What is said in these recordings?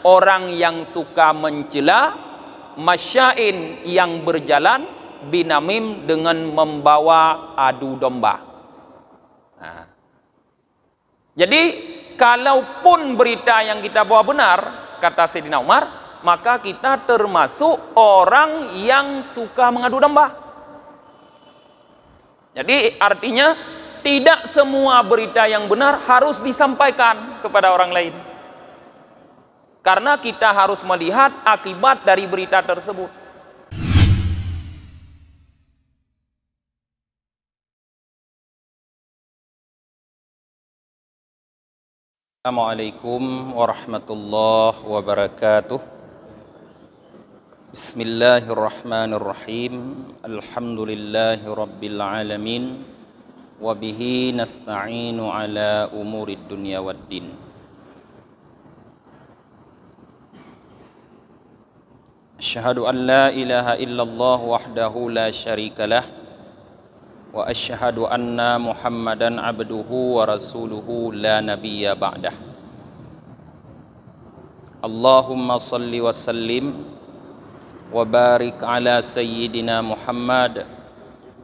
orang yang suka mencela, masya'in yang berjalan, binamim dengan membawa adu domba. Nah, jadi kalaupun berita yang kita bawa benar, kata Sayyidina Umar, maka kita termasuk orang yang suka mengadu domba. Jadi artinya tidak semua berita yang benar harus disampaikan kepada orang lain. Karena kita harus melihat akibat dari berita tersebut. Assalamualaikum warahmatullahi wabarakatuh. Bismillahirrahmanirrahim. Alhamdulillahi rabbil alamin. Wabihi nasta'inu ala umurid dunya waddin. Asyhadu an la ilaha illallah wahdahu la syarikalah. Wa asyhadu anna Muhammadan abduhu wa rasuluhu la nabiyya ba'dah. Allahumma salli wa sallim wa barik ala sayyidina Muhammad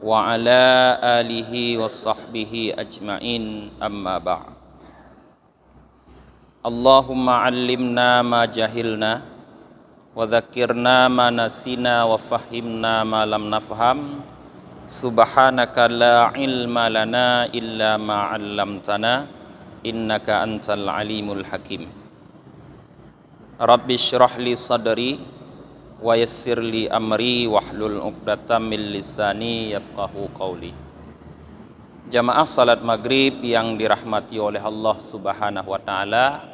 wa ala alihi wa sahbihi ajma'in, amma ba'd. Allahumma allimna ma jahilna wa dzakirna ma nasina wa fahimna ma lam nafham. Subhanaka la ilma lana illa ma 'allamtana innaka antal alimul hakim. Rabbi shrah li sadri wa yassir li amri wahlul 'uqdatam min lisani yafqahu qawli. Jamaah salat maghrib yang dirahmati oleh Allah Subhanahu wa taala,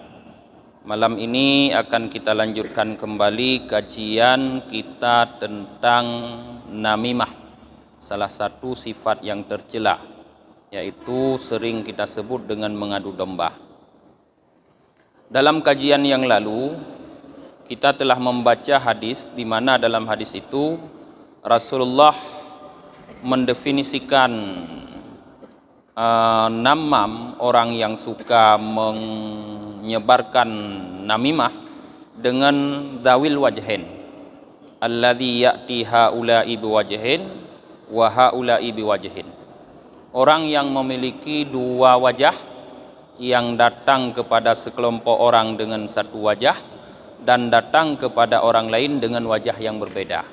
malam ini akan kita lanjutkan kembali kajian kita tentang namimah, salah satu sifat yang tercela, yaitu sering kita sebut dengan mengadu domba. Dalam kajian yang lalu kita telah membaca hadis di mana dalam hadis itu Rasulullah mendefinisikan namam, orang yang suka menyebarkan namimah, dengan dawil wajhin, alladzi ya'ti haula'i biwajhin wa haula'i biwajhin. Orang yang memiliki dua wajah, yang datang kepada sekelompok orang dengan satu wajah dan datang kepada orang lain dengan wajah yang berbeda.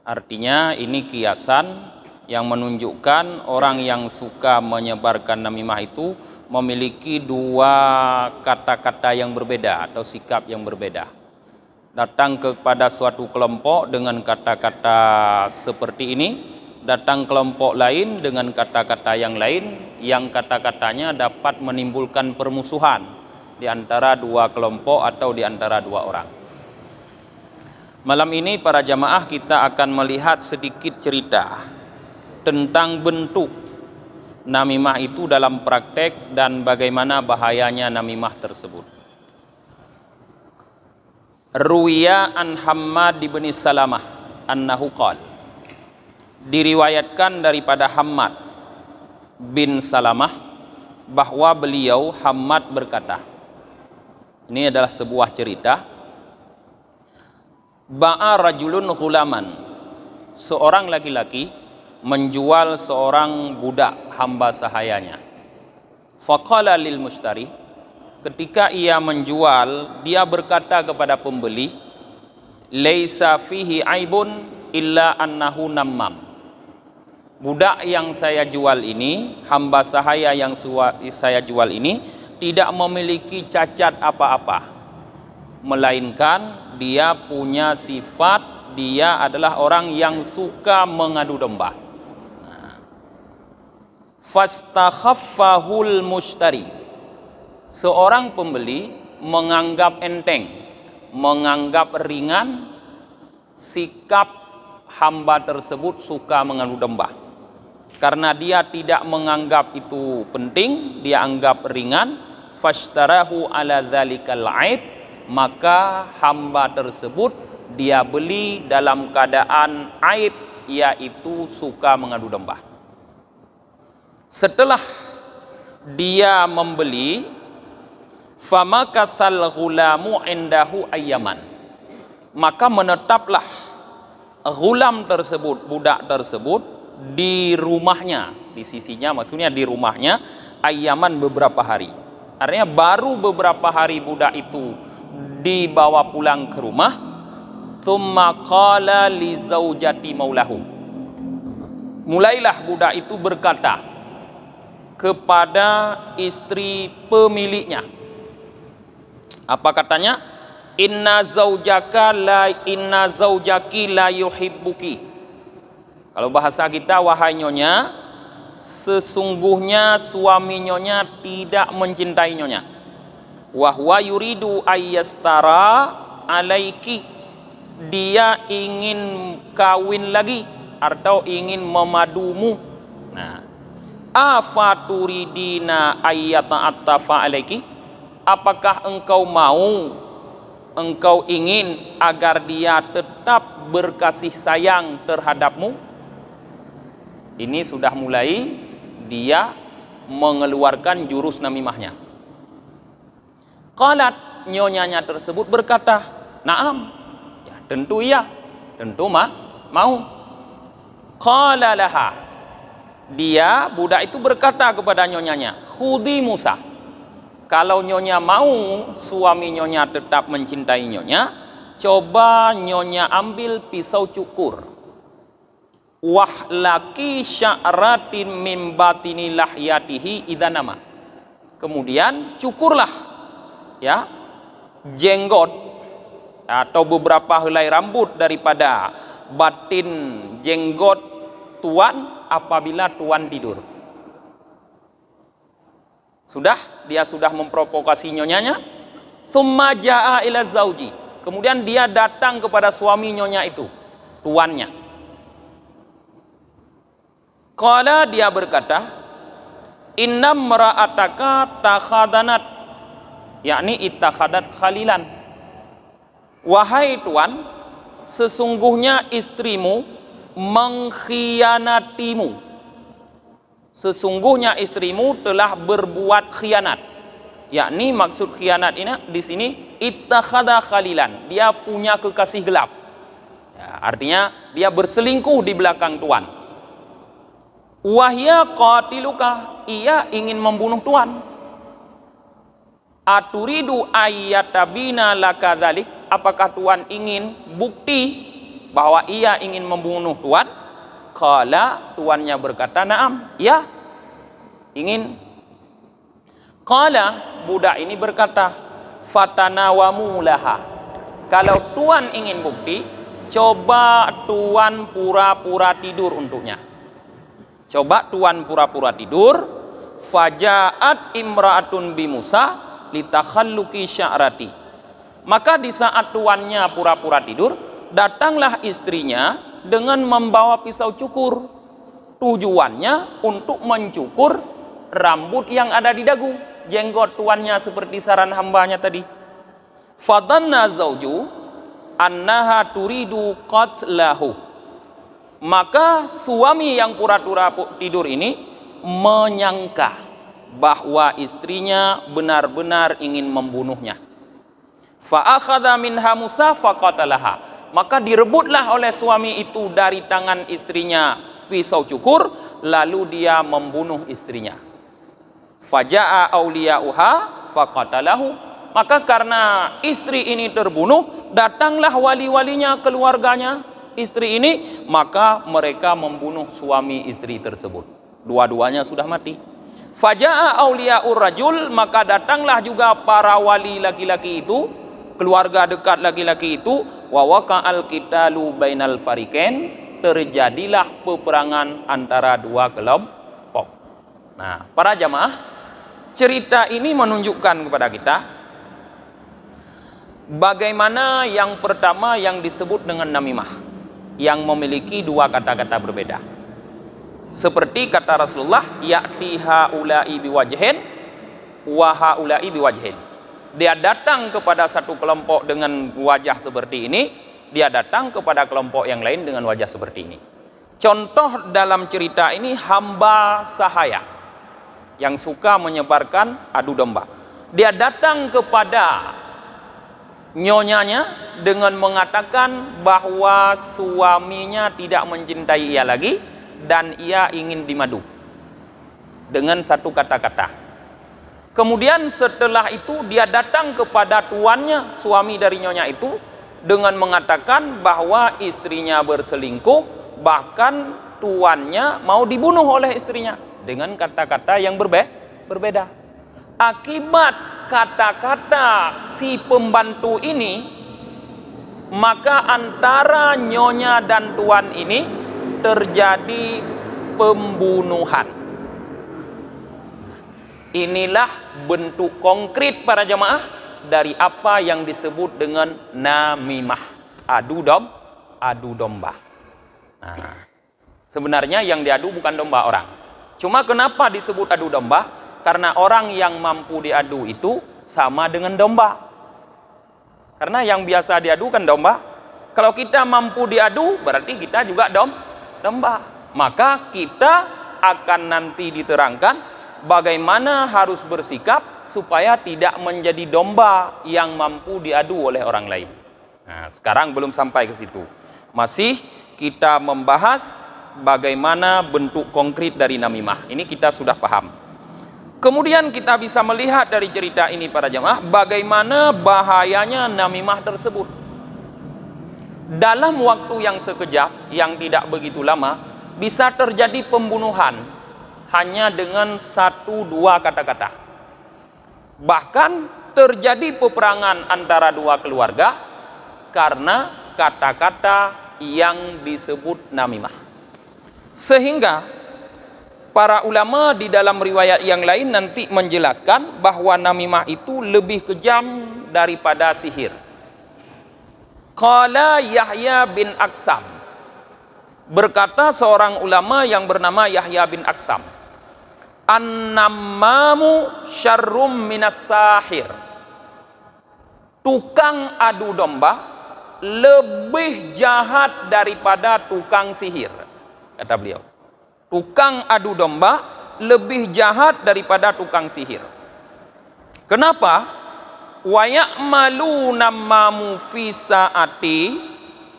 Artinya ini kiasan yang menunjukkan orang yang suka menyebarkan namimah itu memiliki dua kata-kata yang berbeda atau sikap yang berbeda. Datang kepada suatu kelompok dengan kata-kata seperti ini, datang kelompok lain dengan kata-kata yang lain, yang kata-katanya dapat menimbulkan permusuhan di antara dua kelompok atau di antara dua orang. Malam ini para jamaah kita akan melihat sedikit cerita tentang bentuk namimah itu dalam praktek dan bagaimana bahayanya namimah tersebut. Ruwiya an Hammad bin Salamah annahu qala, diriwayatkan daripada Hammad bin Salamah bahwa beliau Hammad berkata, ini adalah sebuah cerita. Ba'a rajulun ghulaman, seorang laki-laki menjual seorang budak hamba sahayanya. Faqala lil mushtari, ketika ia menjual, dia berkata kepada pembeli, laisa fihi aibun illa annahu nammam. Budak yang saya jual ini, hamba sahaya yang saya jual ini tidak memiliki cacat apa-apa, melainkan dia punya sifat, dia adalah orang yang suka mengadu domba. Fastakhafahul mushtari, seorang pembeli menganggap enteng, menganggap ringan sikap hamba tersebut suka mengadu domba. Karena dia tidak menganggap itu penting, dia anggap ringan. Fashtarahu ala dzalikal aib, maka hamba tersebut dia beli dalam keadaan aib, yaitu suka mengadu domba. Setelah dia membeli, famakatsal ghulamu indahu ayyaman, maka menetaplah ghulam tersebut, budak tersebut di rumahnya, di sisinya, maksudnya di rumahnya, ayyaman beberapa hari. Artinya baru beberapa hari budak itu dibawa pulang ke rumah. Tsumma qala li zaujati maulahu, mulailah budak itu berkata kepada istri pemiliknya. Apa katanya? Inna zaujaki la yuhibbuki. Kalau bahasa kita, wahai nyonya, sesungguhnya suami nyonya tidak mencintai nyonya. Wa huwa yuridu ayyastara alaiki, dia ingin kawin lagi atau ingin memadumu. Nah, afaturidina ayyata'attafa alaiki, apakah engkau ingin agar dia tetap berkasih sayang terhadapmu? Ini sudah mulai dia mengeluarkan jurus namimahnya. Qalat, nyonyanya tersebut berkata, "Na'am." Ya, tentu iya, tentu mau. Qala laha, dia budak itu berkata kepada nyonyanya, "Khudi Musa." Kalau nyonya mau suami nyonya tetap mencintai nyonya, coba nyonya ambil pisau cukur. Wahlaki sya'ratin min batini lahyatihi idanama. Kemudian cukurlah ya jenggot atau beberapa helai rambut daripada batin jenggot tuan apabila tuan tidur. Dia sudah memprovokasi nyonyanya. Tsumma jaa ila zauji, kemudian dia datang kepada suami nyonya itu, tuannya. Qala, dia berkata, "Inna mra'ataka takhadanat," yakni ittakhadat khalilan. Wahai tuan, sesungguhnya istrimu mengkhianatimu. Sesungguhnya istrimu telah berbuat khianat. Yakni maksud khianat ini di sini ittakhadha khalilan, dia punya kekasih gelap. Ya, artinya dia berselingkuh di belakang tuan. Wahya qatiluka, ia ingin membunuh tuan. Aturidu ayyatabina lakadzalik, apakah tuan ingin bukti bahwa ia ingin membunuh tuan? Qala, tuannya berkata, "Na'am." Ya, ingin. Qala, budak ini berkata, "Fatanawamu laha." Kalau tuan ingin bukti, coba tuan pura-pura tidur untuknya. Coba tuan pura-pura tidur. Fajaat imra'atun bi Musa litakhalluki sya'rati. Maka di saat tuannya pura-pura tidur, datanglah istrinya dengan membawa pisau cukur. Tujuannya untuk mencukur rambut yang ada di dagu, jenggot tuannya seperti saran hambanya tadi. Fadanna zauju annaha turidu qatlahu. Maka suami yang pura-pura tidur ini menyangka bahwa istrinya benar-benar ingin membunuhnya. Fa akhadha minha Musa faqatalaha. Maka direbutlah oleh suami itu dari tangan istrinya pisau cukur, lalu dia membunuh istrinya. Faja'a auliya'uha faqatalahu. Maka karena istri ini terbunuh, datanglah wali-walinya, keluarganya istri ini, maka mereka membunuh suami istri tersebut. Dua-duanya sudah mati. Faja'a auliya'ur rajul, maka datanglah juga para wali laki-laki itu, keluarga dekat laki-laki itu. Wa waqa'al qitalu bainal fariqain, terjadilah peperangan antara dua kelompok. Nah, para jamaah, cerita ini menunjukkan kepada kita bagaimana yang pertama yang disebut dengan namimah, yang memiliki dua kata-kata berbeda. Seperti kata Rasulullah, ya'ti haula'i biwajhin wa haula'i biwajhin. Dia datang kepada satu kelompok dengan wajah seperti ini, dia datang kepada kelompok yang lain dengan wajah seperti ini. Contoh dalam cerita ini hamba sahaya yang suka menyebarkan adu domba. Dia datang kepada nyonyanya dengan mengatakan bahwa suaminya tidak mencintai ia lagi dan ia ingin dimadu dengan satu kata-kata. Kemudian setelah itu dia datang kepada tuannya, suami dari nyonya itu, dengan mengatakan bahwa istrinya berselingkuh, bahkan tuannya mau dibunuh oleh istrinya dengan kata-kata yang berbeda. Akibat kata-kata si pembantu ini, maka antara nyonya dan tuan ini terjadi pembunuhan. Inilah bentuk konkret para jemaah dari apa yang disebut dengan namimah, adu domba. Nah, sebenarnya yang diadu bukan domba orang. Cuma kenapa disebut adu domba? Karena orang yang mampu diadu itu sama dengan domba. Karena yang biasa diadu kan domba. Kalau kita mampu diadu, berarti kita juga domba. Maka kita akan nanti diterangkan bagaimana harus bersikap supaya tidak menjadi domba yang mampu diadu oleh orang lain. Nah, sekarang belum sampai ke situ. Masih kita membahas bagaimana bentuk konkret dari namimah. Ini kita sudah paham. Kemudian kita bisa melihat dari cerita ini para jemaah bagaimana bahayanya namimah tersebut. Dalam waktu yang sekejap, yang tidak begitu lama, bisa terjadi pembunuhan hanya dengan 1-2 kata-kata. Bahkan terjadi peperangan antara 2 keluarga karena kata-kata yang disebut namimah. Sehingga para ulama di dalam riwayat yang lain nanti menjelaskan bahwa namimah itu lebih kejam daripada sihir. Qala Yahya bin Aksam, berkata seorang ulama yang bernama Yahya bin Aksam, an-nammamu syarrum minas sahir. Tukang adu domba lebih jahat daripada tukang sihir, kata beliau. Tukang adu domba lebih jahat daripada tukang sihir. Kenapa? Wa ya'malu nammamu fi sa'ati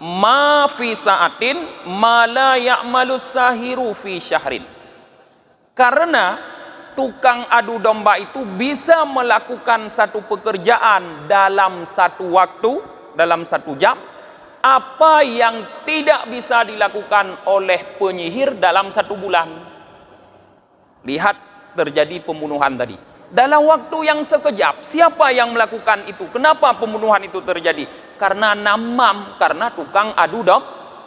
ma fi sa'atin ma la ya'malu sahiru fi syahrin. Karena tukang adu domba itu bisa melakukan satu pekerjaan dalam satu waktu, dalam 1 jam, apa yang tidak bisa dilakukan oleh penyihir dalam 1 bulan. Lihat terjadi pembunuhan tadi dalam waktu yang sekejap. Siapa yang melakukan itu? Kenapa pembunuhan itu terjadi? Karena namam, karena tukang adu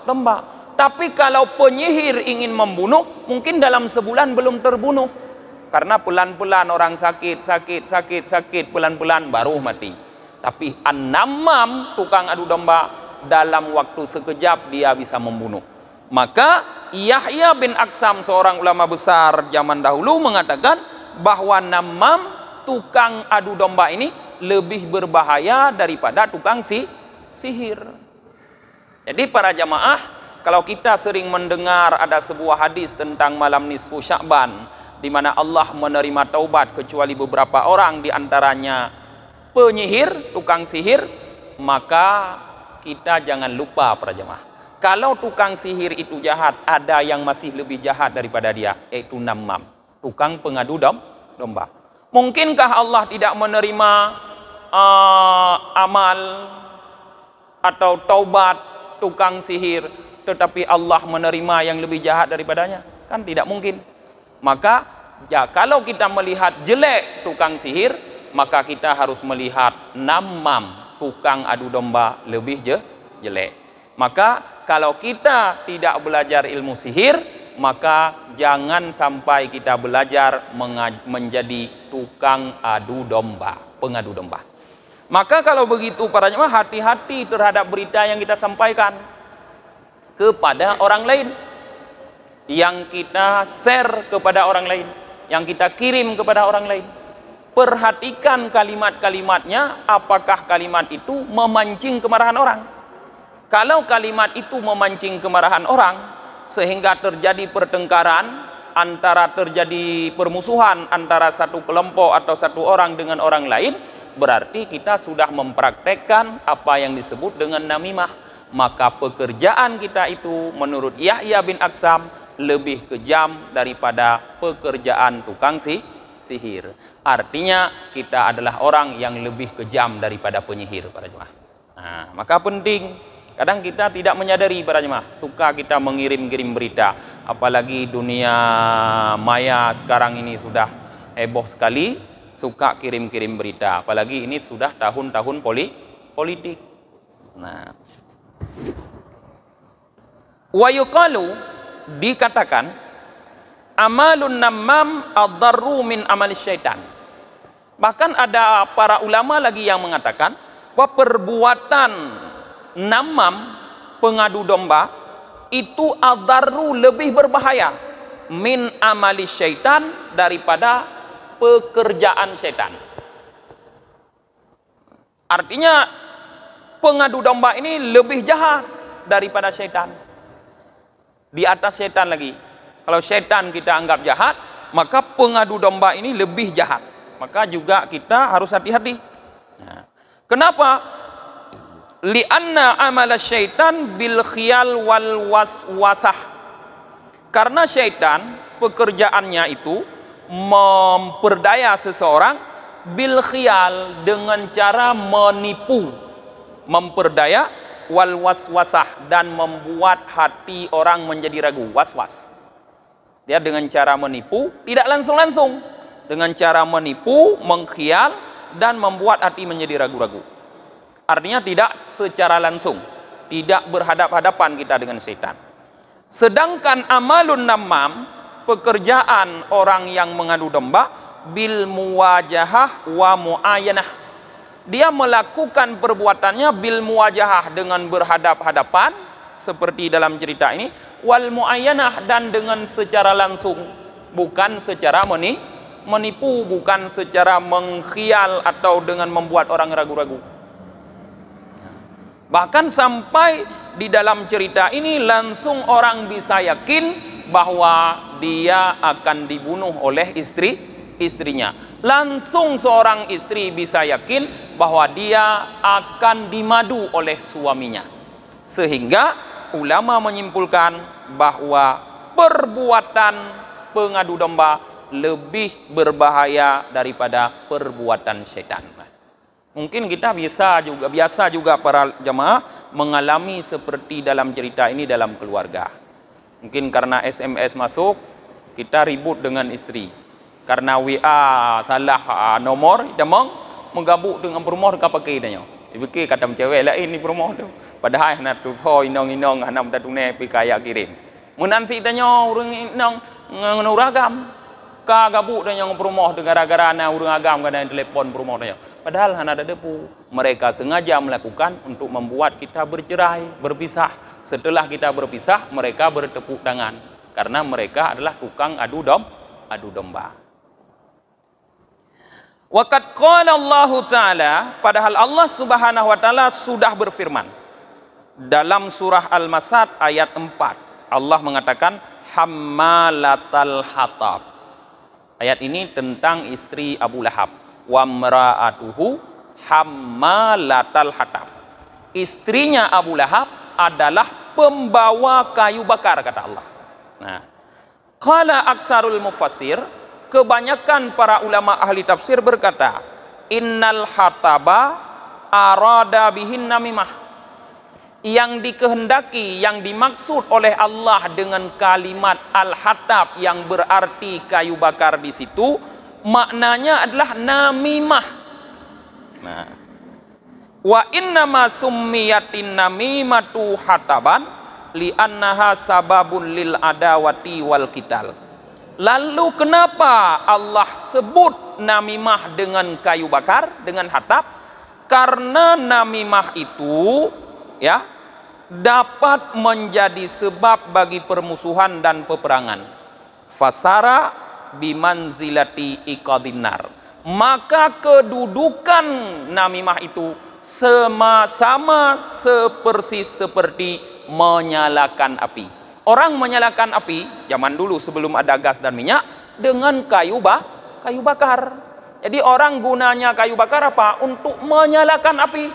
domba. Tapi kalau penyihir ingin membunuh, mungkin dalam sebulan belum terbunuh, karena pelan-pelan orang sakit, pelan-pelan baru mati. Tapi an-namam, tukang adu domba, dalam waktu sekejap dia bisa membunuh. Maka Yahya bin Aksam, seorang ulama besar zaman dahulu, mengatakan bahwa namam, tukang adu domba ini lebih berbahaya daripada tukang sihir. Jadi para jamaah, kalau kita sering mendengar ada sebuah hadis tentang malam nisfu Sya'ban, di mana Allah menerima taubat kecuali beberapa orang, di antaranya penyihir, tukang sihir, maka kita jangan lupa para jemaah, kalau tukang sihir itu jahat, ada yang masih lebih jahat daripada dia, yaitu namam, tukang pengadu domba. Mungkinkah Allah tidak menerima amal atau taubat tukang sihir, tetapi Allah menerima yang lebih jahat daripadanya? Kan tidak mungkin. Maka ya, kalau kita melihat jelek tukang sihir, maka kita harus melihat namam, tukang adu domba, lebih jelek. Maka kalau kita tidak belajar ilmu sihir, maka jangan sampai kita belajar menjadi tukang adu domba, pengadu domba. Maka kalau begitu para jemaah, hati-hati terhadap berita yang kita sampaikan kepada orang lain, yang kita share kepada orang lain, yang kita kirim kepada orang lain. Perhatikan kalimat-kalimatnya, apakah kalimat itu memancing kemarahan orang. Kalau kalimat itu memancing kemarahan orang sehingga terjadi pertengkaran antara terjadi permusuhan antara satu kelompok atau satu orang dengan orang lain, berarti kita sudah mempraktekkan apa yang disebut dengan namimah. Maka pekerjaan kita itu menurut Yahya bin Aksam lebih kejam daripada pekerjaan tukang sihir. Artinya kita adalah orang yang lebih kejam daripada penyihir, para jemaah. Nah, maka penting, kadang kita tidak menyadari, para jemaah, suka kita mengirim-kirim berita, apalagi dunia maya sekarang ini sudah heboh sekali, suka kirim-kirim berita, apalagi ini sudah tahun-tahun politik. Nah, wa yuqalu, dikatakan, amalun namam ad-darru min amal syaitan. Bahkan ada para ulama lagi yang mengatakan bahwa perbuatan namam, pengadu domba, itu ad-darru, lebih berbahaya min amali syaitan, daripada pekerjaan syaitan. Artinya pengadu domba ini lebih jahat daripada syaitan. Di atas syaitan lagi. Kalau syaitan kita anggap jahat, maka pengadu domba ini lebih jahat. Maka juga kita harus hati-hati. Nah, kenapa? Li'anna amala syaitan bil khiyal wal waswasah. Karena syaitan pekerjaannya itu memperdaya seseorang bil khiyal, dengan cara menipu, memperdaya, wal waswasah, dan membuat hati orang menjadi ragu, waswas. Dia dengan cara menipu, tidak langsung-langsung, dengan cara menipu, mengkhial, dan membuat hati menjadi ragu-ragu. Artinya tidak secara langsung, tidak berhadap-hadapan kita dengan setan. Sedangkan amalun namam, pekerjaan orang yang mengadu domba, bil muwajahah wa muayanah. Dia melakukan perbuatannya bil muwajahah, dengan berhadap-hadapan seperti dalam cerita ini, wal muayanah, dan dengan secara langsung, bukan secara menipu, bukan secara mengkhial atau dengan membuat orang ragu-ragu. Bahkan sampai di dalam cerita ini langsung orang bisa yakin bahwa dia akan dibunuh oleh istrinya. Langsung seorang istri bisa yakin bahwa dia akan dimadu oleh suaminya. Sehingga ulama menyimpulkan bahwa perbuatan pengadu domba lebih berbahaya daripada perbuatan syaitan. Mungkin kita biasa juga para jemaah mengalami seperti dalam cerita ini dalam keluarga. Mungkin karena SMS masuk, kita ribut dengan istri. Karena WA salah nomor, kita menggabuk dengan perumah dekat pakai dia. Fikir kata cewek lain ni perumah tu. Padahal nak tu so inong hanam tak tunai pikaya kirim. Menanti tanya urang inong nganuragam. Ka gabuk dan yang perumah gara-gara na urang agam kadang telefon perumah dia. Padahal hana ada depu. Mereka sengaja melakukan untuk membuat kita bercerai, berpisah. Setelah kita berpisah, mereka bertepuk tangan karena mereka adalah tukang adu domba. Waqad qala Allah Ta'ala, padahal Allah Subhanahu wa taala sudah berfirman dalam surah Al-Masad ayat 4. Allah mengatakan hammalatal hatab. Ayat ini tentang istri Abu Lahab. Wa mra'atuhu hammalatal hatab. Istrinya Abu Lahab adalah pembawa kayu bakar, kata Allah. Nah, qala aksarul mufassir, kebanyakan para ulama ahli tafsir berkata, innal hataba arada bihin namimah. Yang dikehendaki, yang dimaksud oleh Allah dengan kalimat al-hatab yang berarti kayu bakar di situ, maknanya adalah namimah. Nah, wa innama summiyatin namimatu hataban li'annaha sababun lil adawati wal qital. Lalu kenapa Allah sebut namimah dengan kayu bakar, dengan hatab? Karena namimah itu ya dapat menjadi sebab bagi permusuhan dan peperangan. Fasara bimanzilati iqadinar. Maka kedudukan namimah itu sama seperti menyalakan api. Orang menyalakan api zaman dulu sebelum ada gas dan minyak dengan kayu bakar. Jadi orang gunanya kayu bakar apa? Untuk menyalakan api.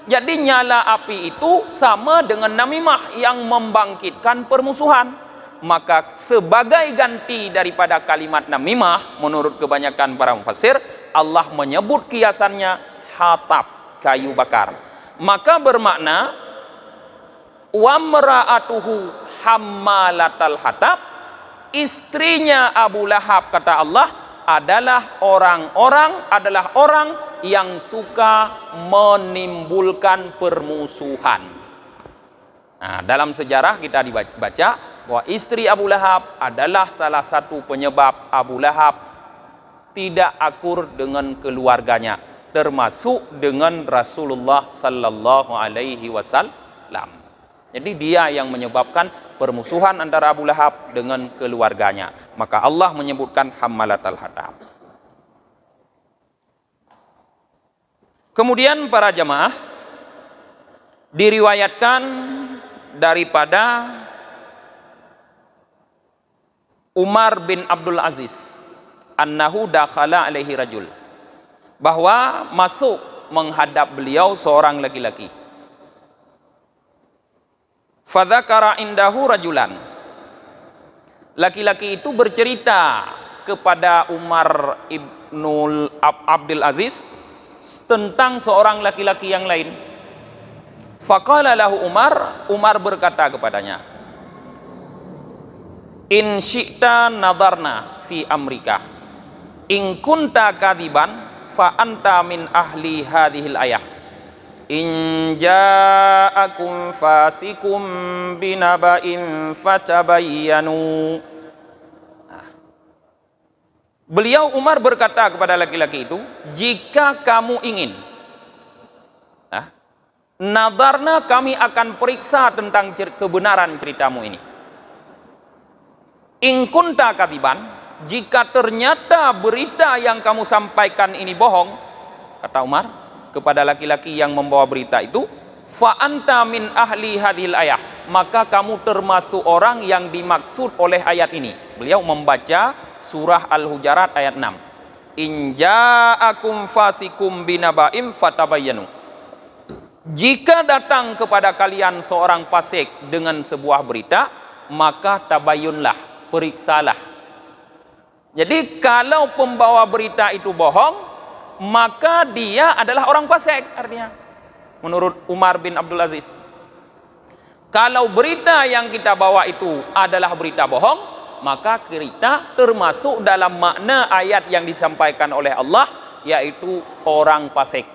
Jadi nyala api itu sama dengan namimah yang membangkitkan permusuhan. Maka sebagai ganti daripada kalimat namimah, menurut kebanyakan para mufassir, Allah menyebut kiasannya hatab, kayu bakar. Maka bermakna wa mra'atuhu hammalatal hatab, istrinya Abu Lahab, kata Allah, adalah orang yang suka menimbulkan permusuhan. Nah, dalam sejarah kita dibaca bahwa istri Abu Lahab adalah salah satu penyebab Abu Lahab tidak akur dengan keluarganya, termasuk dengan Rasulullah sallallahu alaihi wasallam. Jadi dia yang menyebabkan permusuhan antara Abu Lahab dengan keluarganya. Maka Allah menyebutkan hammalatal hatab. Kemudian para jamaah, diriwayatkan daripada Umar bin Abdul Aziz annahu dakhala alaihi rajul, bahwa masuk menghadap beliau seorang laki-laki. Fadzakara indahu rajulan, laki-laki itu bercerita kepada Umar ibnul Abdul Aziz tentang seorang laki-laki yang lain. Faqala lahu Umar berkata kepadanya, in syi'ta nadarna fi amrika, in kunta kadiban fa anta min ahli hadhil ayah, in ja'akum fasikum binaba'in fatabayyanu. Beliau Umar berkata kepada laki-laki itu, jika kamu ingin, nadarna, kami akan periksa tentang kebenaran ceritamu ini. In kunta kadiban, jika ternyata berita yang kamu sampaikan ini bohong, kata Umar kepada laki-laki yang membawa berita itu, fa anta min ahli hadhil ayah, maka kamu termasuk orang yang dimaksud oleh ayat ini. Beliau membaca surah Al-Hujarat ayat 6. In ja'akum fasikum binaba'im fatabayyanu. Jika datang kepada kalian seorang fasik dengan sebuah berita, maka tabayyunlah, periksalah. Jadi kalau pembawa berita itu bohong, maka dia adalah orang fasik, artinya menurut Umar bin Abdul Aziz. Kalau berita yang kita bawa itu adalah berita bohong, maka kita termasuk dalam makna ayat yang disampaikan oleh Allah, yaitu orang fasik.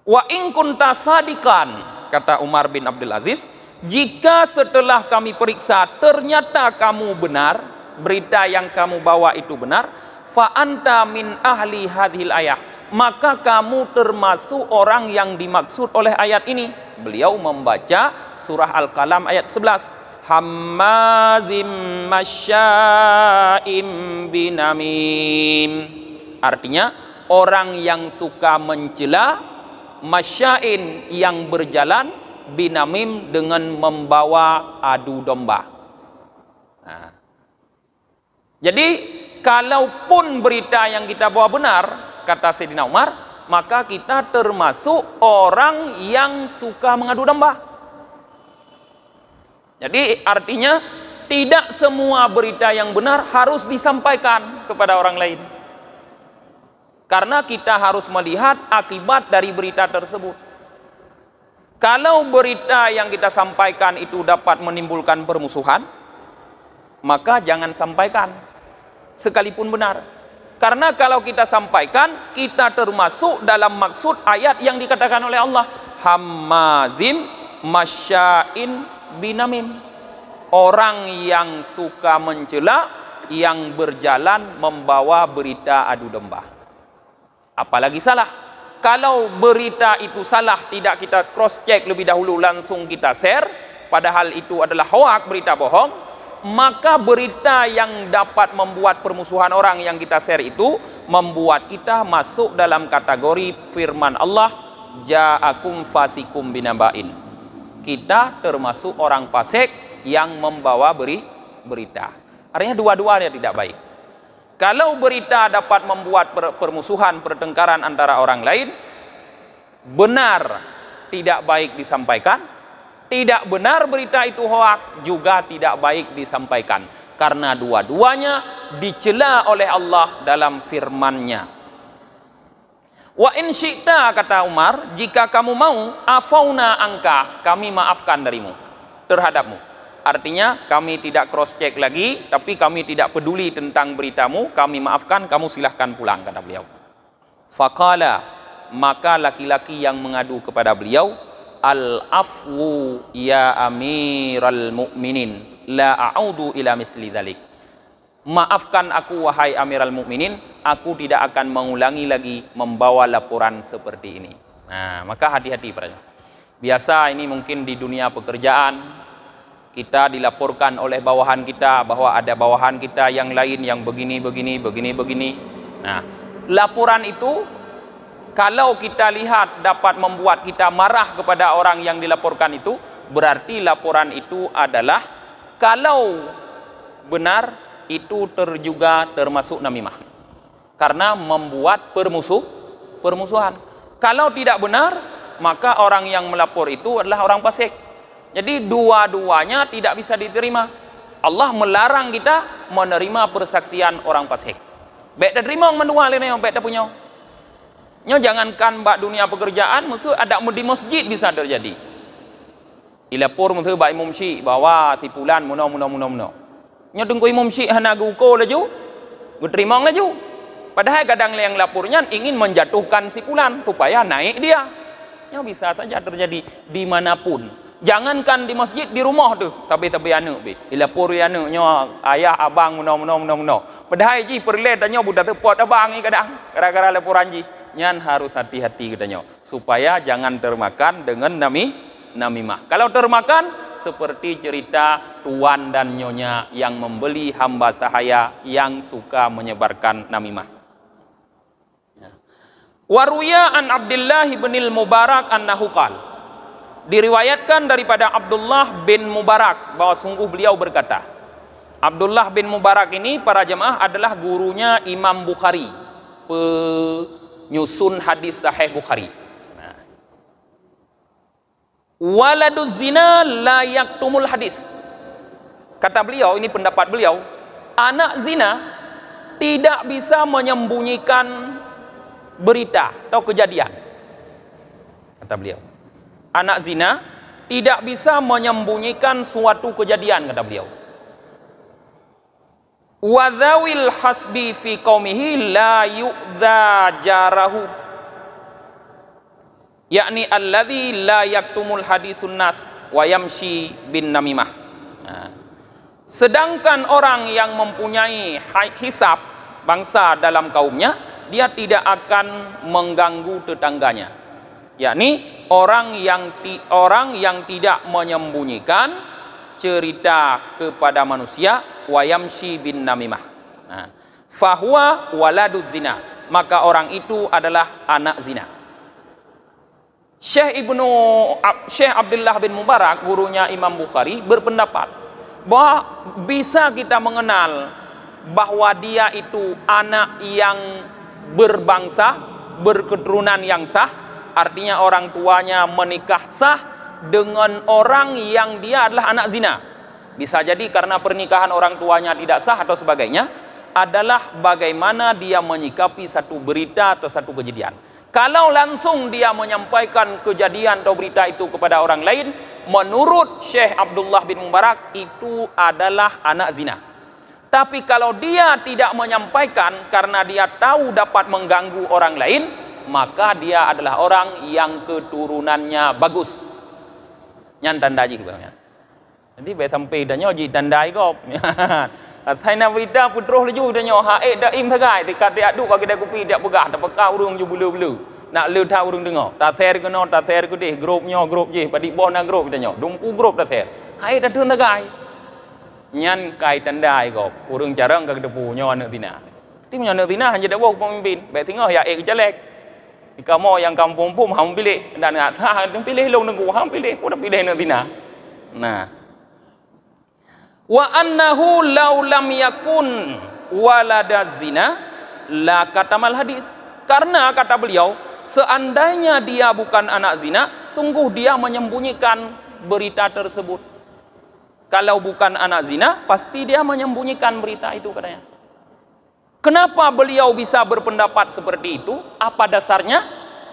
Wa in kunta sadikan, kata Umar bin Abdul Aziz, jika setelah kami periksa ternyata kamu benar, berita yang kamu bawa itu benar, fa anta min ahli hadhil ayah, maka kamu termasuk orang yang dimaksud oleh ayat ini. Beliau membaca surah Al-Qalam ayat 11. Hammazim masya'im binamim. Artinya orang yang suka mencela, masya'in yang berjalan, binamim dengan membawa adu domba. Nah, jadi kalaupun berita yang kita bawa benar, kata Sayyidina Umar, maka kita termasuk orang yang suka mengadu domba. Jadi artinya tidak semua berita yang benar harus disampaikan kepada orang lain, karena kita harus melihat akibat dari berita tersebut. Kalau berita yang kita sampaikan itu dapat menimbulkan permusuhan, maka jangan sampaikan sekalipun benar. Karena kalau kita sampaikan, kita termasuk dalam maksud ayat yang dikatakan oleh Allah, hammazim masya'in binamim, orang yang suka mencela, yang berjalan membawa berita adu domba. Apalagi salah. Kalau berita itu salah, tidak kita cross check lebih dahulu, langsung kita share, padahal itu adalah hoak, berita bohong, maka berita yang dapat membuat permusuhan orang yang kita share itu membuat kita masuk dalam kategori firman Allah, ja'akum fasikum binaba'in. Kita termasuk orang fasik yang membawa berita. Artinya dua-duanya tidak baik. Kalau berita dapat membuat permusuhan, pertengkaran antara orang lain, benar tidak baik disampaikan, tidak benar berita itu hoak juga tidak baik disampaikan. Karena dua-duanya dicela oleh Allah dalam firman-Nya. Wa in syi'ta, kata Umar, jika kamu mau, afauna angka, kami maafkan darimu, terhadapmu. Artinya kami tidak cross check lagi, tapi kami tidak peduli tentang beritamu, kami maafkan, kamu silahkan pulang, kata beliau. Faqala, maka laki-laki yang mengadu kepada beliau, al-afwu ya amiral mu'minin, la a'udu ila mithli dhalik. Maafkan aku wahai Amiral Mukminin, aku tidak akan mengulangi lagi membawa laporan seperti ini. Nah, maka hati-hati para jemaah. Biasa ini mungkin di dunia pekerjaan, kita dilaporkan oleh bawahan kita bahwa ada bawahan kita yang lain yang begini. Nah, laporan itu kalau kita lihat dapat membuat kita marah kepada orang yang dilaporkan itu, berarti laporan itu adalah kalau benar itu juga termasuk namimah, karena membuat permusuhan. Kalau tidak benar, maka orang yang melapor itu adalah orang fasik. Jadi dua-duanya tidak bisa diterima. Allah melarang kita menerima persaksian orang fasik. Baik tak terima orang mendua lain yang baik tak punya. Jangankan bak dunia pekerjaan, musuh ada di masjid bisa terjadi. Dilapor musuh bak imam syik bahwa si fulan muno. Tunggu imam syik hana guko laju, terima laju. Padahal kadang yang lapornya ingin menjatuhkan si fulan supaya naik dia. Bisa saja terjadi dimanapun. Jangankan di masjid, di rumah tu, tapi anak be. Dilapor anak ayah abang muno. Padahal ji perle tanya budak tepot abang ni kadang gara-gara laporan ji. Nyan harus hati-hati katanya supaya jangan termakan dengan namimah. Kalau termakan seperti cerita tuan dan nyonya yang membeli hamba sahaya yang suka menyebarkan namimah. Waruya an Abdullah bin Mubarak annahu qala, diriwayatkan daripada Abdullah bin Mubarak bahwa sungguh beliau berkata. Abdullah bin Mubarak ini para jemaah adalah gurunya Imam Bukhari, penyusun hadis Sahih Bukhari. Waladuz zina la yaktumul hadis. Kata beliau, ini pendapat beliau, anak zina tidak bisa menyembunyikan berita atau kejadian. Kata beliau, anak zina tidak bisa menyembunyikan suatu kejadian, kata beliau. Wadzawil hasbi fi qaumihi la yu'dza jarahu, yakni alladzi la yaktumul hadisun nas wa yamshi bin namimah. Sedangkan orang yang mempunyai hisab bangsa dalam kaumnya, dia tidak akan mengganggu tetangganya, yakni orang yang tidak menyembunyikan cerita kepada manusia, wa yamshi bin namimah. Fahuwa waladuz zina, maka orang itu adalah anak zina. Syekh Abdullah bin Mubarak, gurunya Imam Bukhari, berpendapat bahwa bisa kita mengenal bahwa dia itu anak yang berbangsa, berketurunan yang sah, artinya orang tuanya menikah sah dengan orang yang dia adalah anak zina. Bisa jadi karena pernikahan orang tuanya tidak sah atau sebagainya, adalah bagaimana dia menyikapi satu berita atau satu kejadian. Kalau langsung dia menyampaikan kejadian atau berita itu kepada orang lain, menurut Syekh Abdullah bin Mubarak itu adalah anak zina. Tapi kalau dia tidak menyampaikan karena dia tahu dapat mengganggu orang lain, maka dia adalah orang yang keturunannya bagus. Nyan tanda ji kebanyakan. Jadi baik sampai danyo ji tandai kop. Thay na berita putroh laju danyo ha daim thagai dekat dia duk bagi dia kopi dia pegah tak pekau urung ju bulu-bulu. Nak leu tha urung dengar. Ta share ke no ta share ke deh grupnyo grup je padi bona grup danyo. Dumpu grup ta share. Hai ta thun thagai. Nyan kai tandai kop. Urung jarang ka depu nyo anak tina. Ti nyo anak tina hanya dak wong pemimpin. Baik tengah ya jelek. Jika mau yang kampung pun ham pilih dan nak pilih long nunggu ham pilih pun pilih anak tina. Nah, Wa annahu law lam yakun walada zina la katamal hadis. Karena kata beliau, seandainya dia bukan anak zina, sungguh dia menyembunyikan berita tersebut. Kalau bukan anak zina, pasti dia menyembunyikan berita itu katanya. Kenapa beliau bisa berpendapat seperti itu? Apa dasarnya?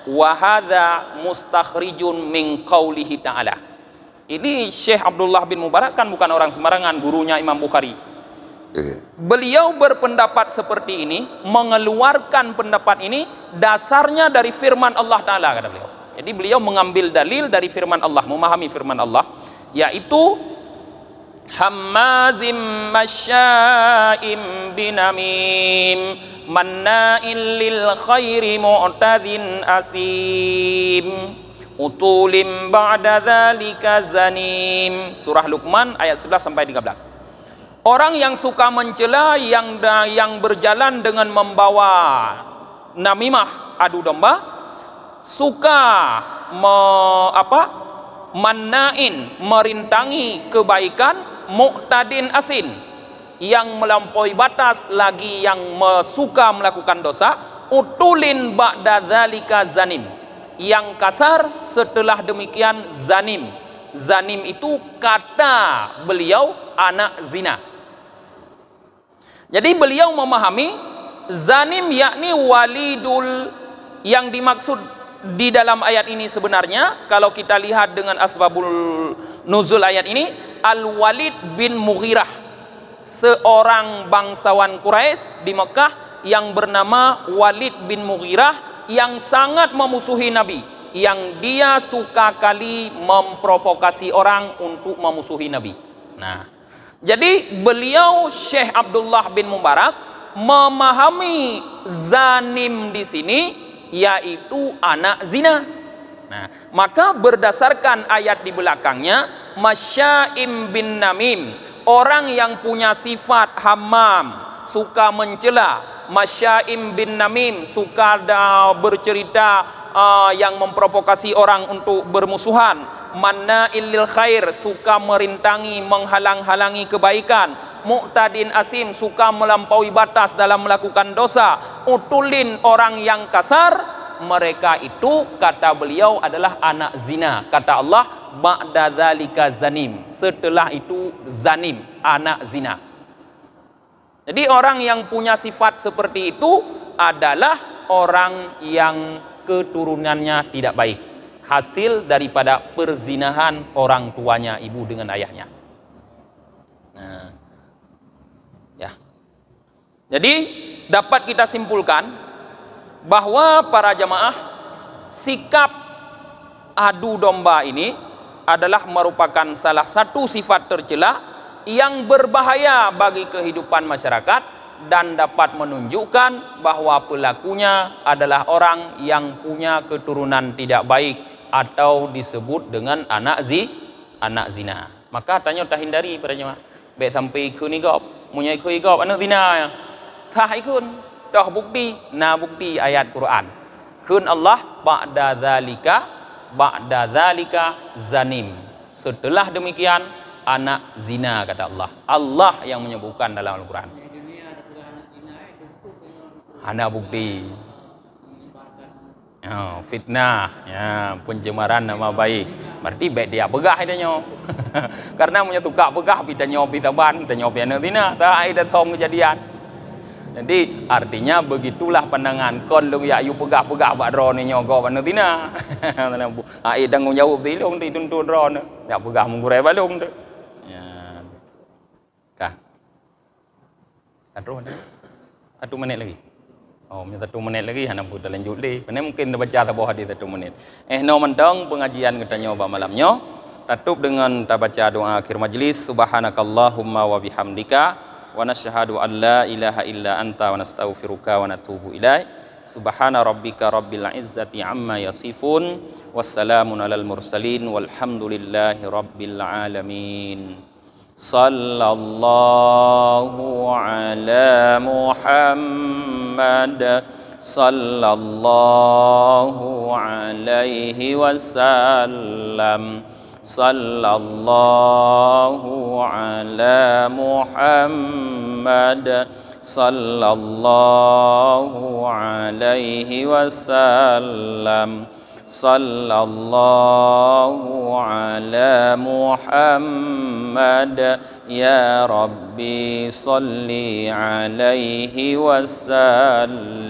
Wa hadza mustakhrijun min qaulihi ta'ala. Ini Syekh Abdullah bin Mubarak kan bukan orang sembarangan, gurunya Imam Bukhari. Beliau berpendapat seperti ini, mengeluarkan pendapat ini dasarnya dari firman Allah Ta'ala, kata beliau. Jadi beliau mengambil dalil dari firman Allah, memahami firman Allah, yaitu hammazim masya'im binamim manna'il lil khairi mu'tadin asim utulim ba'da dzalika zanim. Surah Luqman ayat 11 sampai 13. Orang yang suka mencela, yang berjalan dengan membawa namimah, adu domba, suka mannain, merintangi kebaikan, mu'tadin asin, yang melampaui batas, lagi yang suka melakukan dosa, utulin ba'da dzalika zanim, yang kasar setelah demikian zanim. Zanim itu kata beliau anak zina. Jadi beliau memahami zanim yakni walidul, yang dimaksud di dalam ayat ini sebenarnya kalau kita lihat dengan asbabul nuzul ayat ini, Al-Walid bin Mughirah, seorang bangsawan Quraisy di Mekah yang bernama Walid bin Mughirah, yang sangat memusuhi Nabi, yang dia suka kali memprovokasi orang untuk memusuhi Nabi. Nah, jadi beliau Syekh Abdullah bin Mubarak memahami zanim di sini yaitu anak zina. Nah, maka berdasarkan ayat di belakangnya, masyaim bin namim, orang yang punya sifat hammam, suka mencela, masyaim bin namim, suka bercerita yang memprovokasi orang untuk bermusuhan, manna'il lil khair, suka merintangi, menghalang-halangi kebaikan, mu'tadin asim, suka melampaui batas dalam melakukan dosa, utulin, orang yang kasar, mereka itu kata beliau adalah anak zina. Kata Allah, ba'da dzalika zanim, setelah itu zanim, anak zina. Jadi orang yang punya sifat seperti itu adalah orang yang keturunannya tidak baik, hasil daripada perzinahan orang tuanya, ibu dengan ayahnya. Nah, ya. Jadi dapat kita simpulkan bahwa para jamaah, sikap adu domba ini adalah merupakan salah satu sifat tercela yang berbahaya bagi kehidupan masyarakat, dan dapat menunjukkan bahwa pelakunya adalah orang yang punya keturunan tidak baik atau disebut dengan anak zina. Maka tanya tak hindari pada jemaah, baik sampai ikut ni gop, munya ikut anak zina ya. Tah ikut, dah bukti, bukti ayat Quran. Kun Allah ba'da dzalika zanim. Setelah demikian anak zina, kata Allah. Allah yang menyebutkan dalam Al-Quran. Anak bukti, fitnah, ya, pencemaran nama baik. Berarti baik dia pegah idanya. Karena punya tukar pegah pitanya pitaban, pitanya piana tina, tak ada thong kejadian. Jadi artinya begitulah pandangan kon lu ya yu pegah-pegah bak dron ni nyogo pana tina. Ai tanggung jawab tilung ti tuntun dron. Ya pegah menggurai balung tu. Ya. Kah. Kadro ada. 1 menit lagi. Oh, 1 menit lagi hana pun lanjut deh. Mana mungkin dah baca tabuh hadis 1 menit. No mentang pengajian kita nyoba malamnya. Tutup dengan kita baca doa akhir majlis. Subhanakallahumma wa bihamdika wa nashhadu an la ilaha illa anta wa nastaghfiruka wa natubu ilaik. Subhana rabbika rabbil izzati amma yasifun. Wassalamun alal mursalin walhamdulillahi rabbil alamin. Sallallahu ala Muhammad sallallahu alaihi wasallam. sallallahu ala Muhammad sallallahu alaihi wasallam sallallahu ala Muhammad ya Rabbi salli alaihi wasallim.